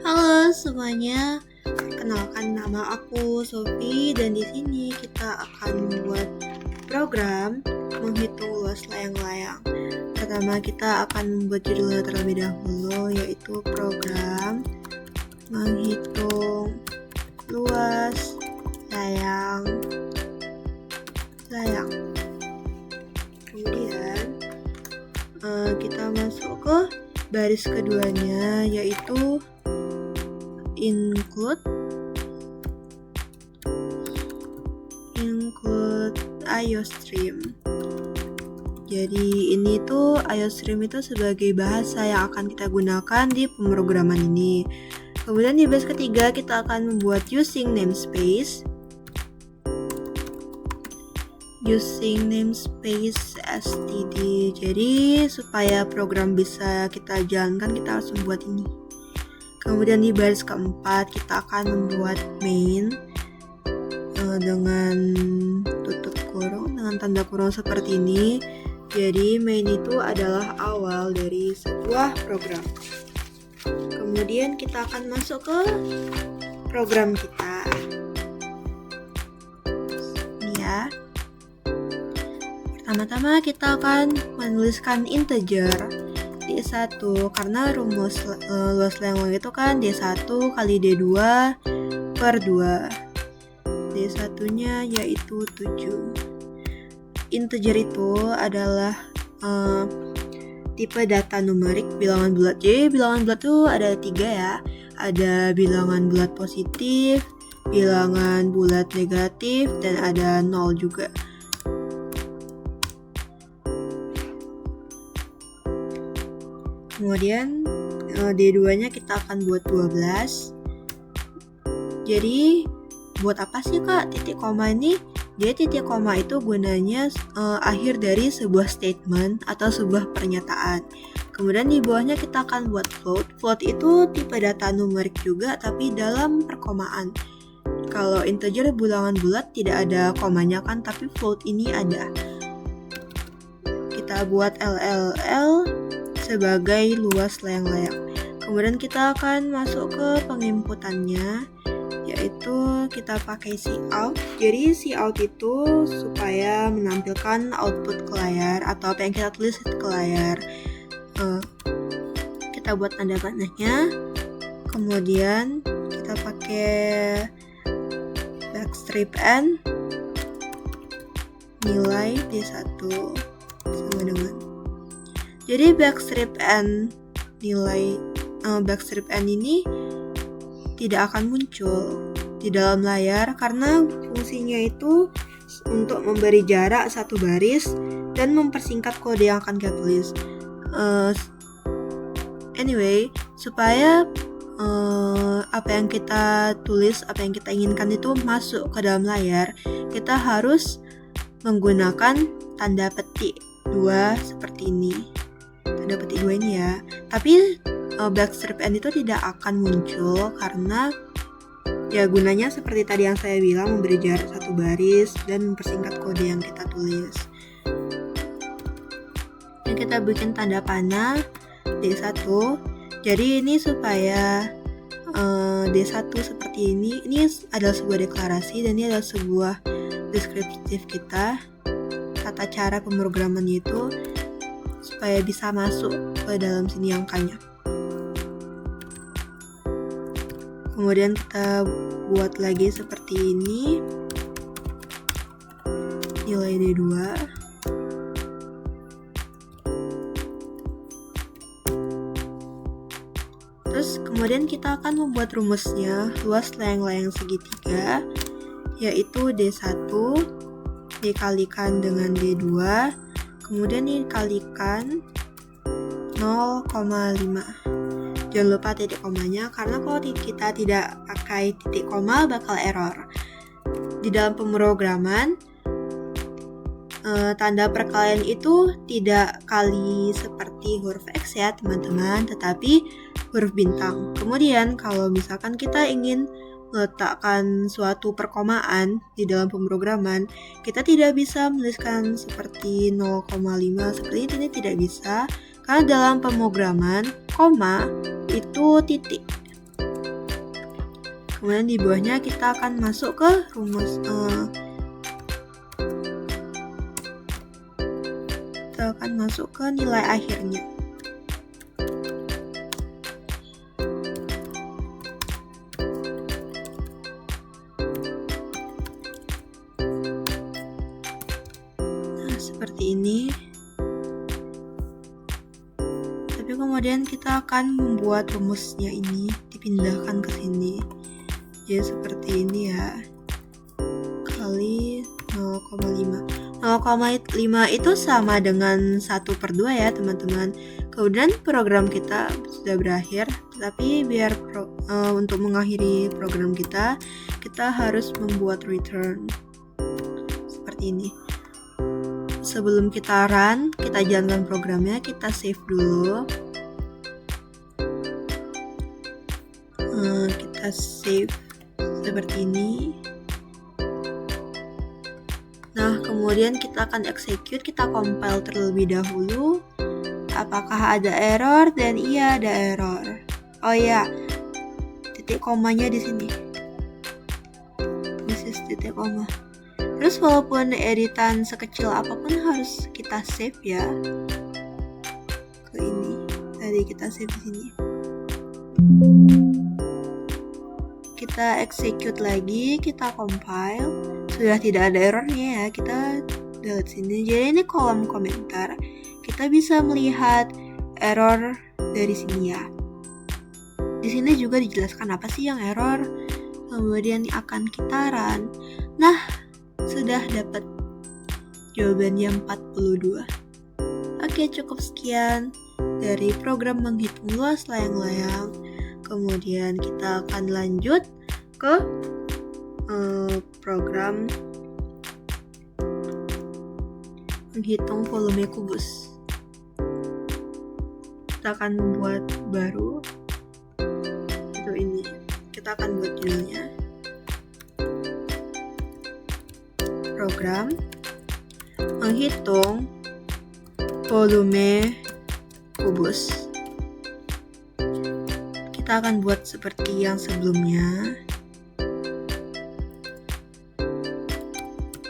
Halo semuanya, perkenalkan nama aku Sofi dan di sini kita akan membuat program menghitung luas layang-layang. Pertama kita akan membuat judulnya terlebih dahulu, yaitu program menghitung luas layang-layang. Kemudian kita masuk ke baris keduanya, yaitu include IOStream. Jadi ini tuh IOStream itu sebagai bahasa yang akan kita gunakan di pemrograman ini. Kemudian di baris ketiga kita akan membuat using namespace std. Jadi supaya program bisa kita jalankan kita harus membuat ini. Kemudian di baris keempat kita akan membuat main dengan tutup kurung, dengan tanda kurung seperti ini. Jadi main itu adalah awal dari sebuah program. Kemudian kita akan masuk ke program kita. Ini ya. Pertama-tama kita akan menuliskan integer D1 karena rumus luas layang-layang itu kan D1 kali D2 per 2. D1 nya yaitu 7. Integer itu adalah tipe data numerik bilangan bulat. Jadi bilangan bulat itu ada 3 ya. Ada bilangan bulat positif, bilangan bulat negatif, dan ada 0 juga. Kemudian D2 nya kita akan buat 12. Jadi buat apa sih kak titik koma ini? Jadi titik koma itu gunanya akhir dari sebuah statement atau sebuah pernyataan. Kemudian di bawahnya kita akan buat float. Float itu tipe data numerik juga tapi dalam perkomaan. Kalau integer bilangan bulat tidak ada komanya kan, tapi float ini ada. Kita buat LLL sebagai luas layang-layang. Kemudian kita akan masuk ke penginputannya, yaitu kita pakai cout. Jadi cout itu supaya menampilkan output ke layar atau apa yang kita tulis ke layar. Kita buat tanda panahnya. Kemudian kita pakai backstrip n nilai D1 sama dengan. Jadi backstrip n ini tidak akan muncul di dalam layar karena fungsinya itu untuk memberi jarak satu baris dan mempersingkat kode yang akan kita tulis. Anyway, supaya apa yang kita tulis, apa yang kita inginkan itu masuk ke dalam layar, kita harus menggunakan tanda petik 2 seperti ini. Tanda petik 2 ini ya. Tapi backstrip n itu tidak akan muncul karena ya gunanya seperti tadi yang saya bilang, memberi jarak satu baris dan mempersingkat kode yang kita tulis. Dan kita bikin tanda panah D1. Jadi ini supaya D1 seperti ini adalah sebuah deklarasi dan ini adalah sebuah deskriptif kita, tata cara pemrograman itu supaya bisa masuk ke dalam sini angkanya. Kemudian kita buat lagi seperti ini, nilai D2. Terus kemudian kita akan membuat rumusnya luas layang-layang segitiga, yaitu D1 dikalikan dengan D2, kemudian dikalikan 0,5. Jangan lupa titik komanya, karena kalau kita tidak pakai titik koma bakal error. Di dalam pemrograman, tanda perkalian itu tidak kali seperti huruf X ya teman-teman, tetapi huruf bintang. Kemudian kalau misalkan kita ingin meletakkan suatu perkomaan di dalam pemrograman, kita tidak bisa menuliskan seperti 0,5 seperti ini tidak bisa, karena dalam pemrograman koma itu titik. Kemudian di bawahnya kita akan masuk ke rumus kita akan masuk ke nilai akhirnya. Nah, seperti ini. Tapi kemudian kita akan membuat rumusnya ini dipindahkan ke sini. Jadi seperti ini ya, kali 0,5. 0,5 itu sama dengan 1/2 ya teman-teman. Kemudian program kita sudah berakhir, tapi biar untuk mengakhiri program kita harus membuat return seperti ini. Sebelum kita run, kita jalankan programnya, kita save dulu. Kita save seperti ini. Nah, kemudian kita akan execute, kita compile terlebih dahulu. Apakah ada error? Dan iya, ada error. Oh ya, titik komanya di sini. This is titik koma. Terus walaupun editan sekecil apapun harus kita save ya. Ke ini. Tadi kita save di sini. Kita execute lagi, kita compile. Sudah tidak ada errornya ya, kita lihat sini. Jadi ini kolom komentar. Kita bisa melihat error dari sini ya. Di sini juga dijelaskan apa sih yang error. Kemudian akan kita run. Nah, sudah dapat jawabannya 42. Oke, cukup sekian dari program menghitung luas layang-layang. Kemudian kita akan lanjut ke program menghitung volume kubus. Kita akan membuat baru. Itu ini. Kita akan buat judulnya program menghitung volume kubus. Kita akan buat seperti yang sebelumnya.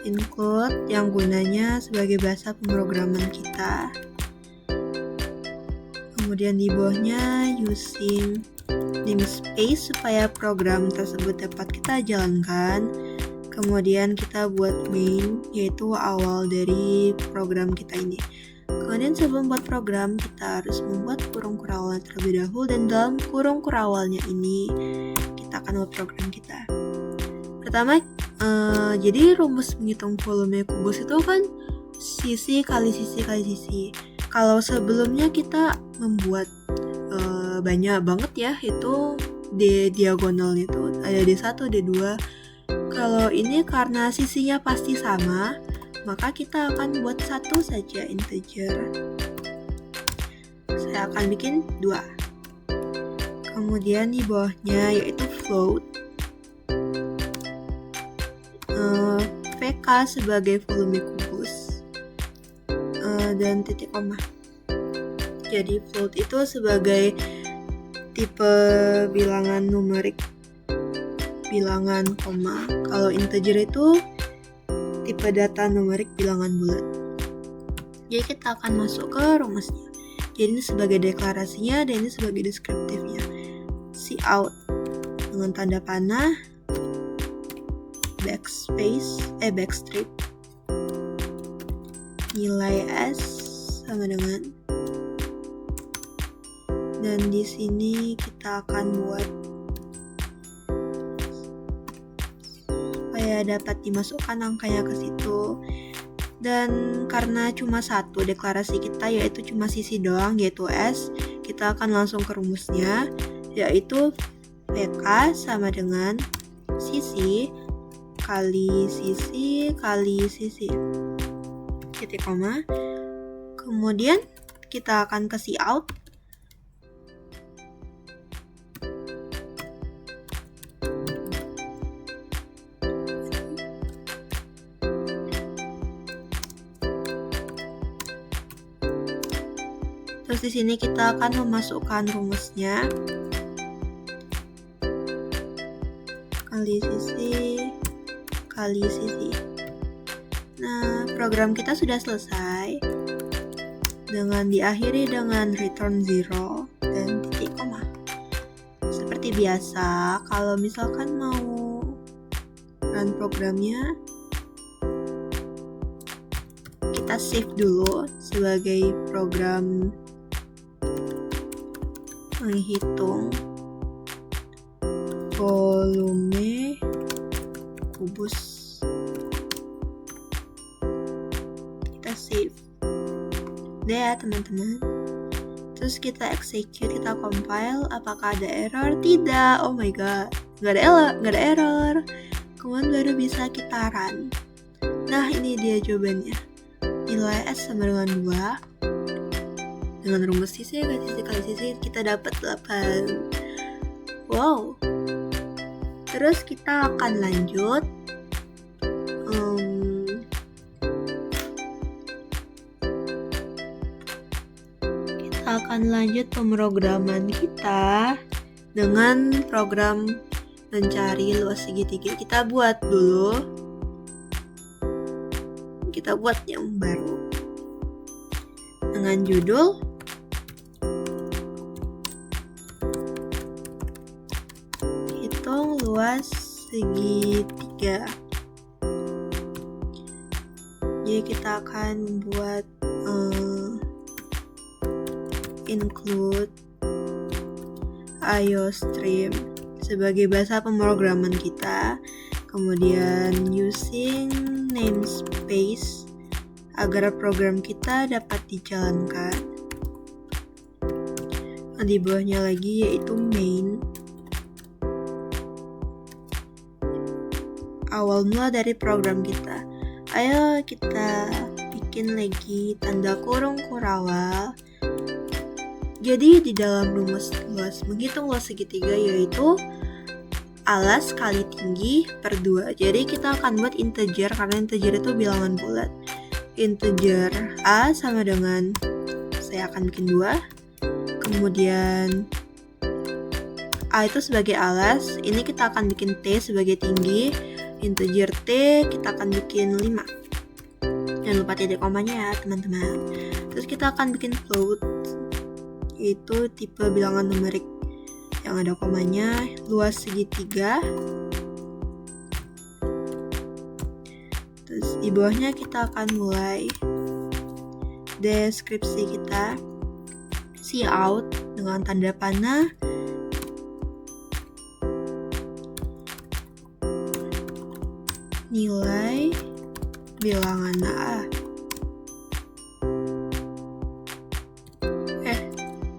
Include yang gunanya sebagai bahasa pemrograman kita. Kemudian di bawahnya using namespace supaya program tersebut dapat kita jalankan. Kemudian kita buat main, yaitu awal dari program kita ini. Kemudian sebelum buat program, kita harus membuat kurung kurawal terlebih dahulu, dan dalam kurung kurawalnya ini kita akan buat program kita. Pertama, jadi rumus menghitung volume kubus itu kan sisi kali sisi kali sisi. Kalau sebelumnya kita membuat banyak banget ya, itu di diagonalnya itu ada D1, D2. Kalau ini karena sisinya pasti sama, maka kita akan buat satu saja integer. Saya akan bikin 2. Kemudian di bawahnya yaitu float. VK sebagai volume kubus. Dan titik koma. Jadi float itu sebagai tipe bilangan numerik, bilangan koma. Kalau integer itu tipe data numerik bilangan bulat. Jadi kita akan masuk ke rumusnya. Jadi ini sebagai deklarasinya dan ini sebagai deskriptifnya. Cout dengan tanda panah, backstrip, nilai S sama dengan, dan di sini kita akan buat supaya dapat dimasukkan angkanya ke situ. Dan karena cuma satu deklarasi kita, yaitu cuma sisi doang, yaitu S, kita akan langsung ke rumusnya, yaitu VK sama dengan sisi kali sisi kali sisi, titik koma. Kemudian kita akan ke cout. Terus di sini kita akan memasukkan rumusnya. kali sisi. Nah, program kita sudah selesai dengan diakhiri dengan return 0 dan titik koma. Seperti biasa, kalau misalkan mau run programnya, kita save dulu sebagai program menghitung volume kubus. Kita save udah ya teman-teman. Terus kita execute, kita compile. Apakah ada error? Tidak. Oh my god, nggak ada error. Kemudian baru bisa kita run. Nah, ini dia jawabannya. Nilai S sama dengan 2. Dengan rumus sisi kali sisi kita dapat 8. Wow. Terus kita akan lanjut pemrograman kita dengan program mencari luas segitiga. Kita buat yang baru dengan judul hitung luas segitiga. Jadi kita akan membuat include IOStream sebagai bahasa pemrograman kita, kemudian using namespace agar program kita dapat dijalankan. Nah, di bawahnya lagi yaitu main. Awal mula dari program kita. Ayo kita bikin lagi tanda kurung kurawal. Jadi di dalam rumus menghitung luas segitiga yaitu alas kali tinggi per 2. Jadi kita akan buat integer karena integer itu bilangan bulat. Integer A sama dengan, saya akan bikin 2. Kemudian A itu sebagai alas, ini kita akan bikin T sebagai tinggi. Integer T kita akan bikin 5. Jangan lupa titik komanya ya teman-teman. Terus kita akan bikin float, yaitu tipe bilangan numerik yang ada komanya, luas segitiga. Terus di bawahnya kita akan mulai deskripsi kita, cout dengan tanda panah, nilai bilangan A.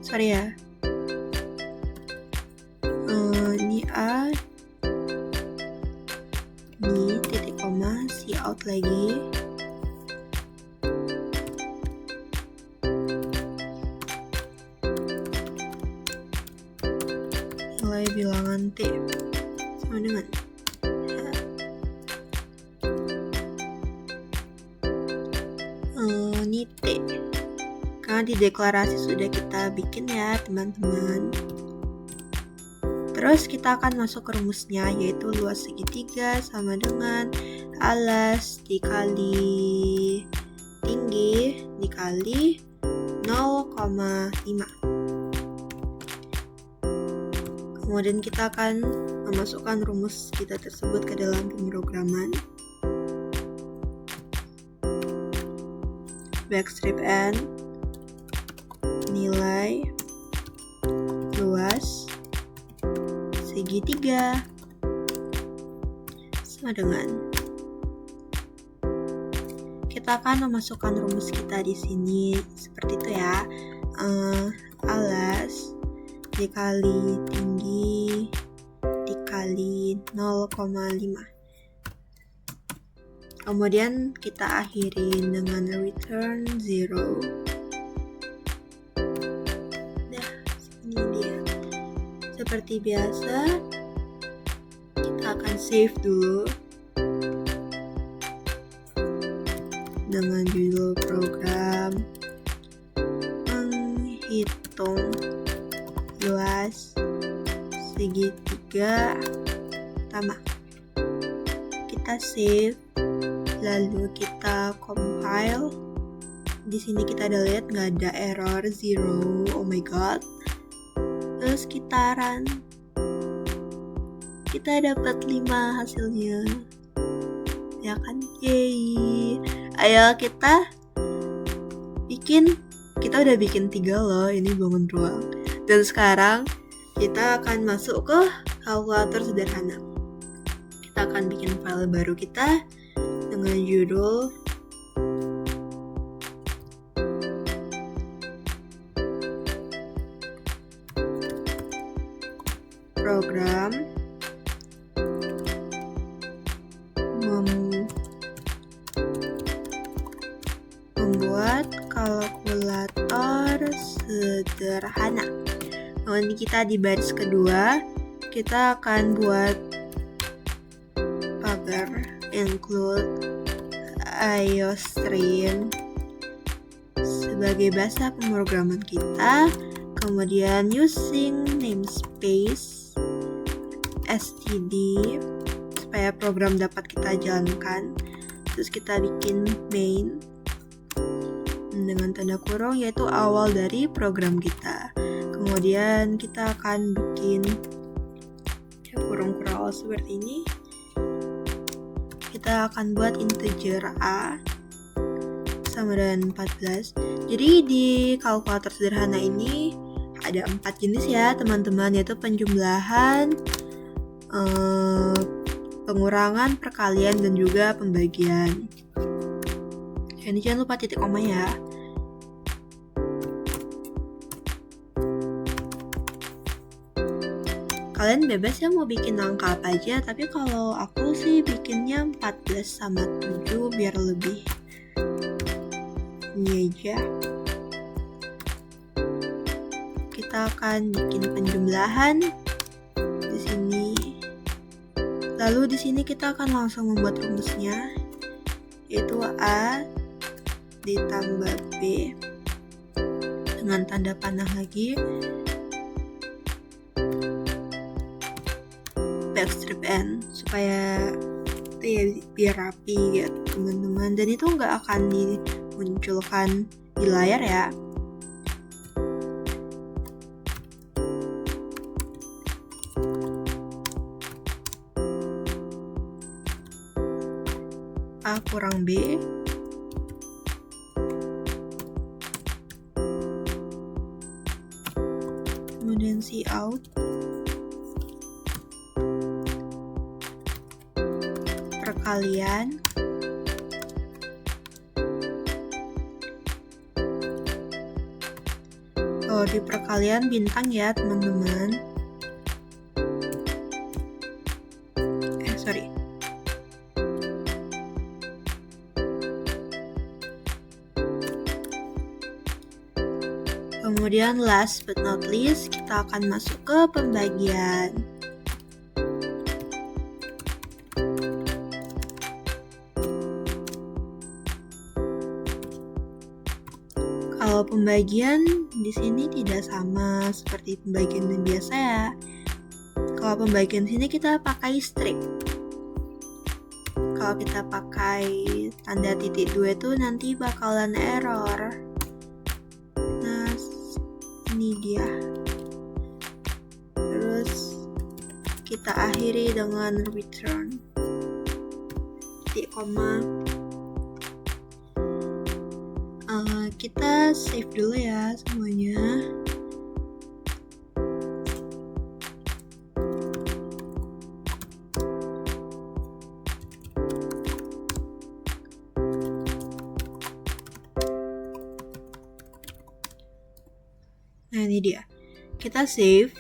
Sorry ya. Ini A. Ini titik koma, cout lagi. Nilai bilangan T sama dengan ini T. Karena di deklarasi sudah kita bikin ya teman-teman. Terus kita akan masuk ke rumusnya, yaitu luas segitiga sama dengan alas dikali tinggi dikali 0,5. Kemudian kita akan memasukkan rumus kita tersebut ke dalam pemrograman. Backstrip n nilai luas segitiga sama dengan, kita akan memasukkan rumus kita di sini seperti itu ya. Alas dikali tinggi dikali 0,5. Kemudian kita akhiri dengan return 0. Nah, ini dia. Seperti biasa, kita akan save dulu dengan judul program menghitung luas segitiga pertama. Kita save, lalu kita compile. Di sini kita ada lihat nggak ada error, 0. Oh my god. Terus kita run. Kita dapat 5 hasilnya. Ya kan? Yeay. Ayo kita udah bikin 3 loh. Ini bangun ruang. Dan sekarang kita akan masuk ke kalkulator sederhana. Kita akan bikin file baru kita dengan judul program membuat kalkulator sederhana. Nah, ini kita di baris kedua, kita akan buat pagar include IOStream sebagai bahasa pemrograman kita. Kemudian using namespace std supaya program dapat kita jalankan. Terus kita bikin main dengan tanda kurung, yaitu awal dari program kita. Kemudian kita akan bikin kurung crawl seperti ini. Kita akan buat integer a sama dengan 14. Jadi di kalkulator sederhana ini ada 4 jenis ya teman-teman, yaitu penjumlahan, pengurangan, perkalian, dan juga pembagian. Ini jangan lupa titik koma ya. Kalian bebas ya mau bikin angka apa aja, tapi kalau aku sih bikinnya 14 sama 7 biar lebih ini aja. Kita akan bikin penjumlahan di sini. Lalu di sini kita akan langsung membuat rumusnya, yaitu A ditambah B dengan tanda panah lagi, backstrip n, supaya itu ya biar rapi ya teman-teman, dan itu nggak akan dimunculkan di layar ya. A kurang B kemudian cout perkalian di perkalian bintang ya teman-teman. Kemudian last but not least, kita akan masuk ke pembagian. Kalau pembagian di sini tidak sama seperti pembagian yang biasa ya. Kalau pembagian sini kita pakai strip. Kalau kita pakai tanda titik 2 itu nanti bakalan error. Ini dia. Terus kita akhiri dengan return titik koma. Kita save dulu ya semuanya. Nah ini dia, kita save,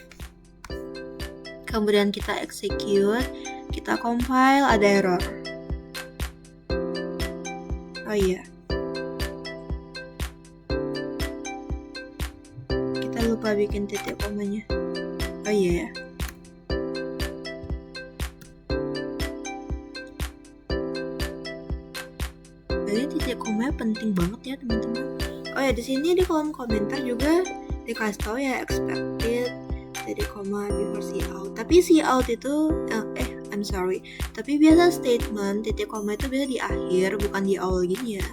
kemudian kita execute, kita compile, ada error. Oh iya, kita lupa bikin titik komanya. Oh iya ya. Jadi titik komanya penting banget ya teman-teman. Oh ya, di sini di kolom komentar juga dikasih tahu ya expected titik koma before cout. Tapi cout itu Tapi biasa statement titik koma itu biasa di akhir, bukan di awal gini ya.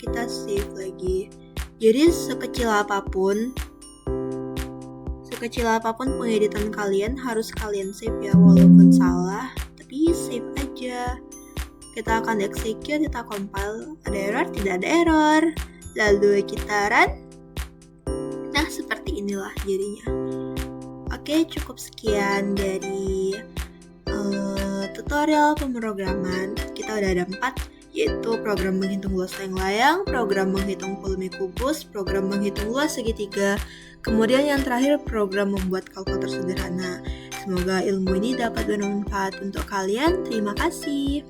Kita save lagi. Jadi sekecil apapun pengeditan kalian harus kalian save ya, walaupun salah, tapi save aja. Kita akan execute, kita compile, ada error, tidak ada error. Lalu kita run. Nah, seperti inilah jadinya. Oke, cukup sekian dari tutorial pemrograman. Kita udah ada 4, yaitu program menghitung luas layang-layang, program menghitung volume kubus, program menghitung luas segitiga, kemudian yang terakhir program membuat kalkulator sederhana. Semoga ilmu ini dapat bermanfaat untuk kalian. Terima kasih.